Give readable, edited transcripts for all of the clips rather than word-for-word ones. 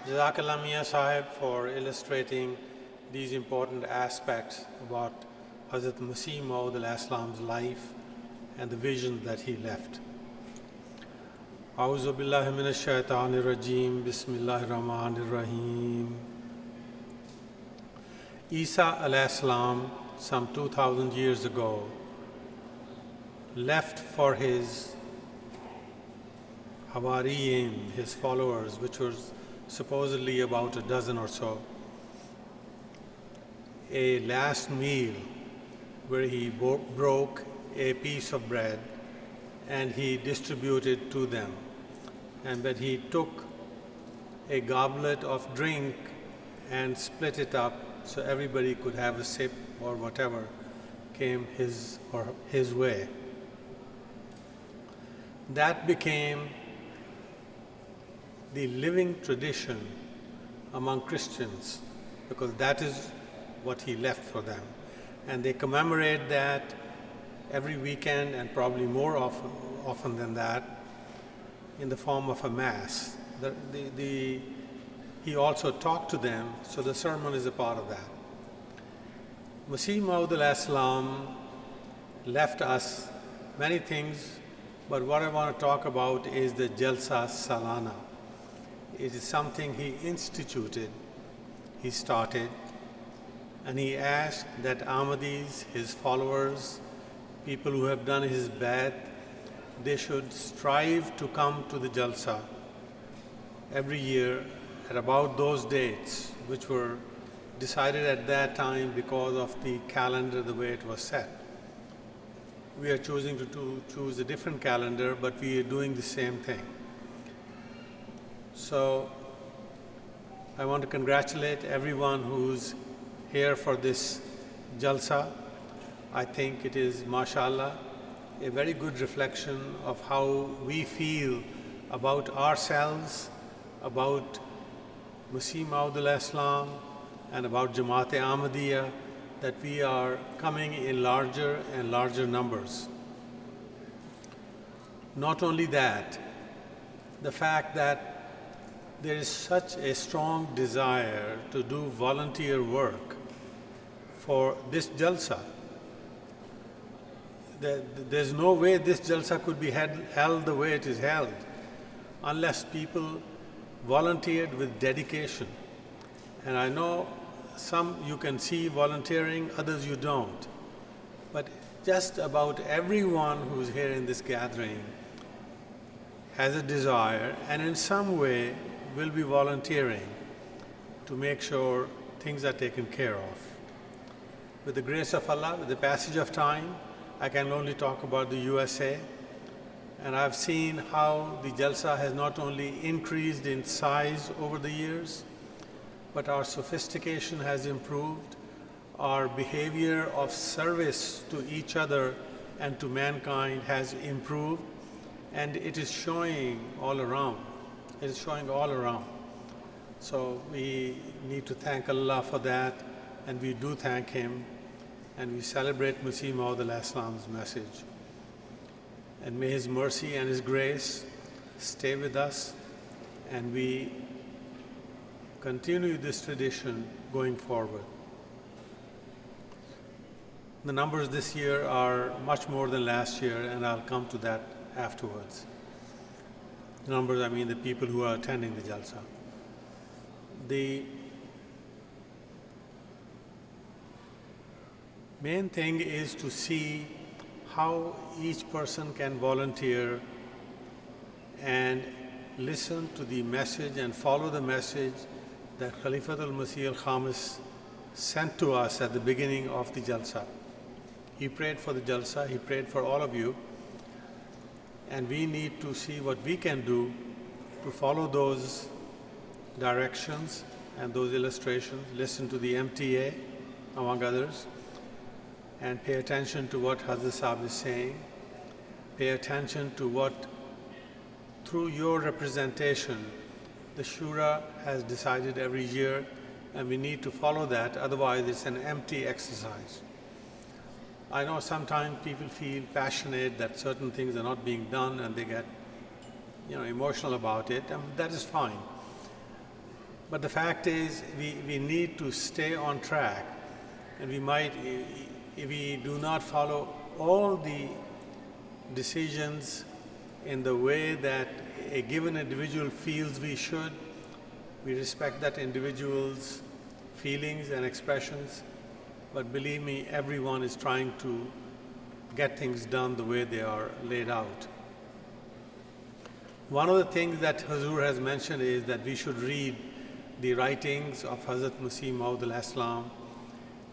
Jazakallah Mian Sahib for illustrating these important aspects about Hazrat Masih Maud-Islam's life and the vision that he left. A'udhu billahi minash shaitanir rajeem. Bismillahir Rahmanir Rahim. Isa alayhi salam, some 2000 years ago, left for his Hawariyin, his followers, which was supposedly about a dozen or so, a last meal where he broke a piece of bread and he distributed to them. And that he took a goblet of drink and split it up so everybody could have a sip or whatever came his way. That became the living tradition among Christians, because that is what he left for them. And they commemorate that every weekend, and probably more often than that, in the form of a mass. He also talked to them, so the sermon is a part of that. Masih Maud-Islam left us many things, but what I want to talk about is the Jalsa Salana. It is something he instituted, he started, and he asked that Ahmadis, his followers, people who have done his bai'at, they should strive to come to the Jalsa every year at about those dates, which were decided at that time because of the calendar, the way it was set. We are choosing to choose a different calendar, but we are doing the same thing. So I want to congratulate everyone who's here for this Jalsa. I think it is, mashallah, a very good reflection of how we feel about ourselves, about Masih Maud-Islam, and about Jamaat Ahmadiyya, that we are coming in larger and larger numbers. Not only that, the fact that there is such a strong desire to do volunteer work for this Jalsa. There's no way this Jalsa could be held the way it is held unless people volunteered with dedication. And I know some you can see volunteering, others you don't. But just about everyone who's here in this gathering has a desire and in some way will be volunteering to make sure things are taken care of. With the grace of Allah, with the passage of time, I can only talk about the USA, and I've seen how the Jalsa has not only increased in size over the years, but our sophistication has improved, our behavior of service to each other and to mankind has improved, and it is showing all around. It is showing all around. So we need to thank Allah for that, and we do thank Him, and we celebrate Masih Maud-Islam's message. And may His mercy and His grace stay with us, and we continue this tradition going forward. The numbers this year are much more than last year, and I'll come to that afterwards. The numbers, I mean the people who are attending the Jalsa. The main thing is to see how each person can volunteer and listen to the message and follow the message that Khalifatul Masih al-Khamis sent to us at the beginning of the Jalsa. He prayed for the Jalsa, he prayed for all of you, and we need to see what we can do to follow those directions and those illustrations, listen to the MTA, among others, and pay attention to what Hazrat Sahib is saying. Pay attention to what, through your representation, the Shura has decided every year, and we need to follow that, otherwise it's an empty exercise. I know sometimes people feel passionate that certain things are not being done and they get emotional about it, and that is fine. But the fact is, we need to stay on track, and we might, if we do not follow all the decisions in the way that a given individual feels we should, we respect that individual's feelings and expressions, but believe me, everyone is trying to get things done the way they are laid out. One of the things that Hazur has mentioned is that we should read the writings of Hazrat Masih Maud al-Islam,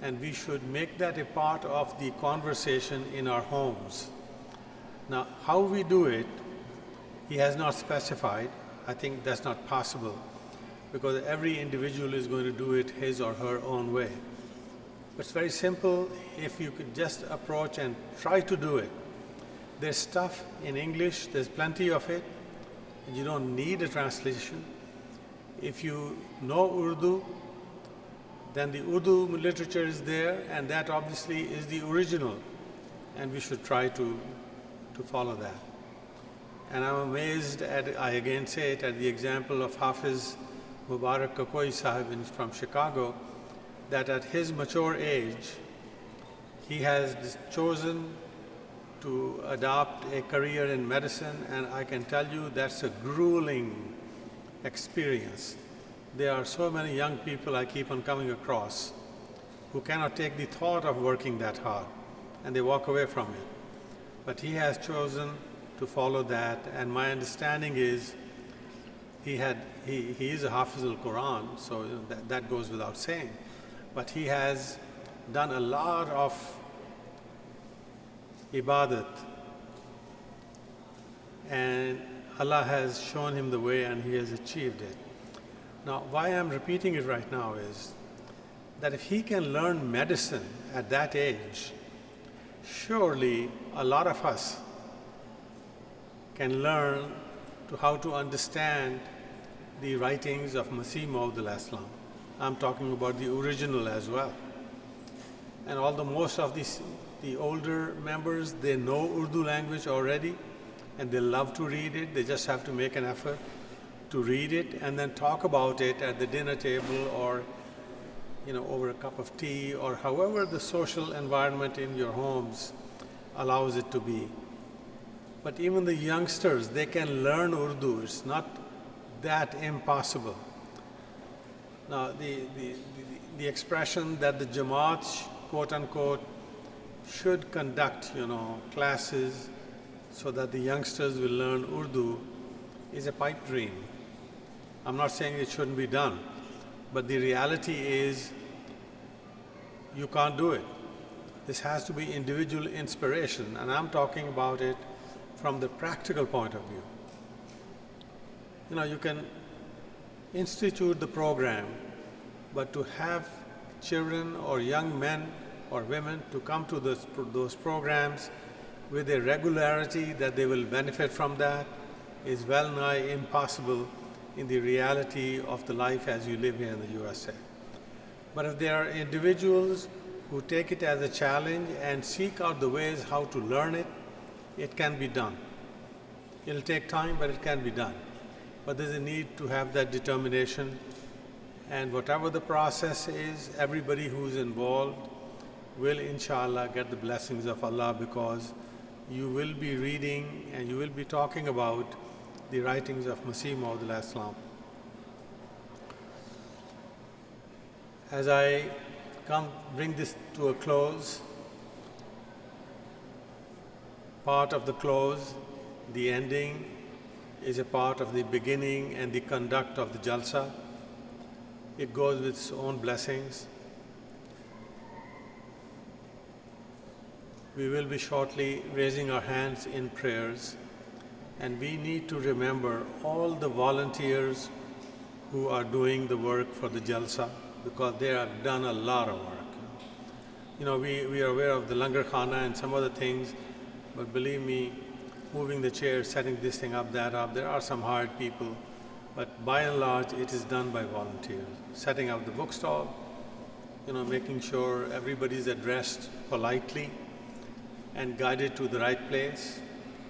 and we should make that a part of the conversation in our homes. Now, how we do it, he has not specified. I think that's not possible, because every individual is going to do it his or her own way. But it's very simple if you could just approach and try to do it. There's stuff in English, there's plenty of it, and you don't need a translation. If you know Urdu, then the Urdu literature is there, and that obviously is the original, and we should try to follow that. And I'm amazed at, I again say it, at the example of Hafiz Mubarak Kakoi Sahib from Chicago, that at his mature age, he has chosen to adopt a career in medicine, and I can tell you that's a grueling experience. There are so many young people I keep on coming across who cannot take the thought of working that hard, and they walk away from it. But he has chosen to follow that, and my understanding is he is a Hafiz al-Quran, so that goes without saying. But he has done a lot of ibadat, and Allah has shown him the way, and he has achieved it. Now, why I'm repeating it right now is that if he can learn medicine at that age, surely a lot of us can learn how to understand the writings of Masih Maud al-Islam. I'm talking about the original as well. And although most of the older members, they know Urdu language already, and they love to read it, they just have to make an effort to read it and then talk about it at the dinner table, or over a cup of tea, or however the social environment in your homes allows it to be. But even the youngsters, they can learn Urdu. It's not that impossible. Now, the expression that the Jamaat, quote unquote, should conduct, classes so that the youngsters will learn Urdu is a pipe dream. I'm not saying it shouldn't be done, but the reality is you can't do it. This has to be individual inspiration, and I'm talking about it from the practical point of view. You can institute the program, but to have children or young men or women to come to those programs with a regularity that they will benefit from that is well nigh impossible in the reality of the life as you live here in the USA. But if there are individuals who take it as a challenge and seek out the ways how to learn it, it can be done. It'll take time, but it can be done. But there's a need to have that determination, and whatever the process is, everybody who's involved will inshallah get the blessings of Allah, because you will be reading and you will be talking about the writings of Masih Maud al-Islam. As I bring this to a close, part of the close, the ending, is a part of the beginning and the conduct of the Jalsa. It goes with its own blessings. We will be shortly raising our hands in prayers, and we need to remember all the volunteers who are doing the work for the Jalsa, because they have done a lot of work. We are aware of the Langar Khana and some other things, but believe me, moving the chairs, setting this thing up, that up, there are some hired people, but by and large, it is done by volunteers. Setting up the bookstall, making sure everybody's addressed politely and guided to the right place.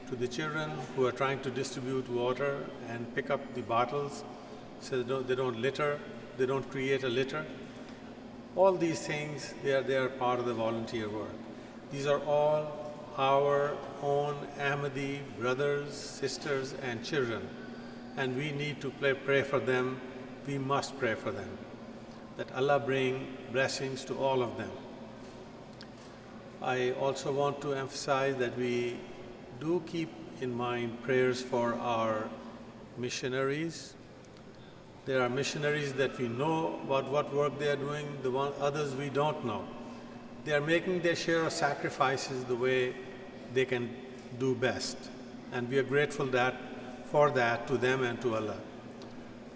To the children who are trying to distribute water and pick up the bottles so they don't litter, they don't create a litter. All these things, they are part of the volunteer work. These are all our own Ahmadi brothers, sisters, and children. And we need to pray for them. We must pray for them, that Allah bring blessings to all of them. I also want to emphasize that we do keep in mind prayers for our missionaries. There are missionaries that we know about what work they are doing, others we don't know. They are making their share of sacrifices the way they can do best. And we are grateful for that to them and to Allah.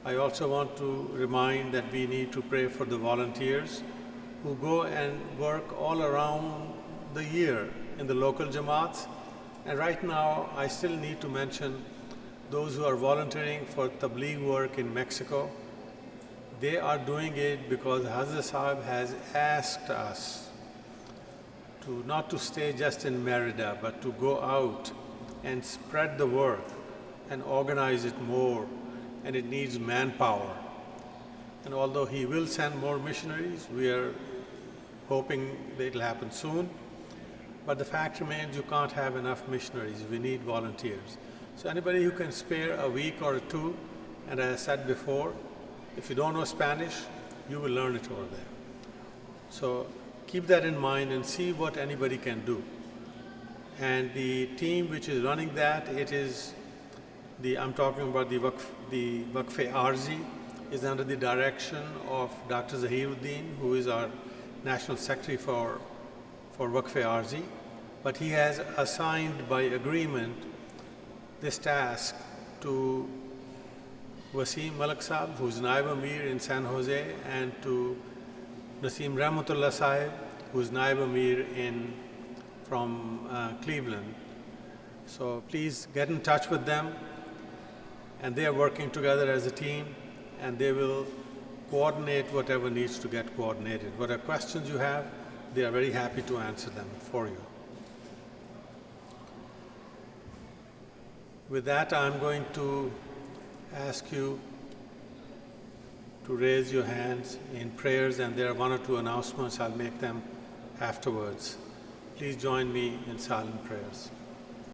I also want to remind that we need to pray for the volunteers who go and work all around the year in the local Jamaats. And right now, I still need to mention those who are volunteering for Tabligh work in Mexico. They are doing it because Hazrat Sahib has asked us not to stay just in Merida, but to go out and spread the work and organize it more, and it needs manpower. And although he will send more missionaries, we are hoping that it'll happen soon. But the fact remains, you can't have enough missionaries. We need volunteers. So anybody who can spare a week or two, and as I said before, if you don't know Spanish, you will learn it over there. So keep that in mind and see what anybody can do. And the team which is running that, I'm talking about the Waqf-e-Arzi, is under the direction of Dr. Zahiruddin, who is our National Secretary for Waqf-e-Arzi. But he has assigned by agreement this task to Wasim Malik Sahib, who's Naib Amir in San Jose, and to Naseem Rahmatullah Sahib, who's Naib Amir from Cleveland. So please get in touch with them, and they are working together as a team, and they will coordinate whatever needs to get coordinated. Whatever questions you have, they are very happy to answer them for you. With that, I'm going to ask you to raise your hands in prayers, and there are one or two announcements. I'll make them afterwards. Please join me in silent prayers.